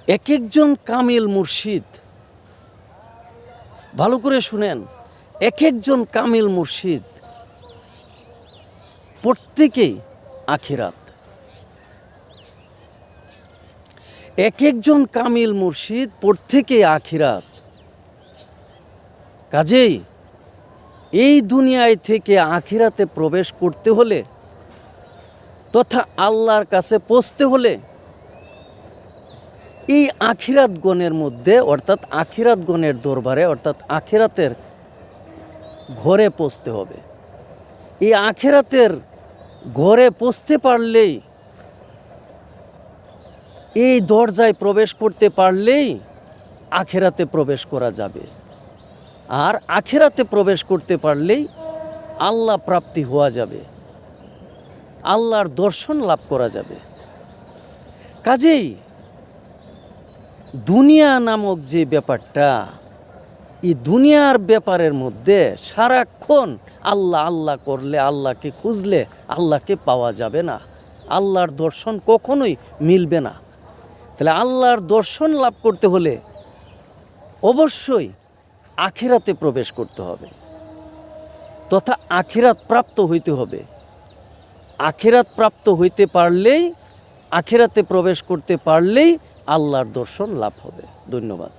এক একজন কামিল মুর্শিদ, ভালো করে শুনেন, এক একজন কামিল মুর্শিদ প্রত্যেকেই আখিরাত। এক একজন কামিল মুর্শিদ প্রত্যেকেই আখিরাত। কাজেই এই দুনিয়ায় থেকে আখিরাতে প্রবেশ করতে হলে তথা আল্লাহর কাছে পৌঁছতে হলে এই আখিরাতগণের মধ্যে অর্থাৎ আখিরাতগণের দরবারে অর্থাৎ আখিরাতের ঘরে পৌঁছতে হবে। এই আখিরাতের ঘরে পৌঁছতে পারলেই, এই দরজায় প্রবেশ করতে পারলেই আখিরাতে প্রবেশ করা যাবে। আর আখিরাতে প্রবেশ করতে পারলেই আল্লাহ প্রাপ্তি হওয়া যাবে, আল্লাহর দর্শন লাভ করা যাবে। কাজেই দুনিয়া নামক যে ব্যাপারটা, এই দুনিয়ার ব্যাপারের মধ্যে সারাক্ষণ আল্লাহ আল্লাহ করলে, আল্লাহকে খুঁজলে আল্লাহকে পাওয়া যাবে না, আল্লাহর দর্শন কখনোই মিলবে না। তাহলে আল্লাহর দর্শন লাভ করতে হলে অবশ্যই আখিরাতে প্রবেশ করতে হবে তথা আখিরাত প্রাপ্ত হইতে হবে। আখিরাত প্রাপ্ত হইতে পারলেই, আখিরাতে প্রবেশ করতে পারলেই আল্লাহর দর্শন লাভ হবে। ধন্যবাদ।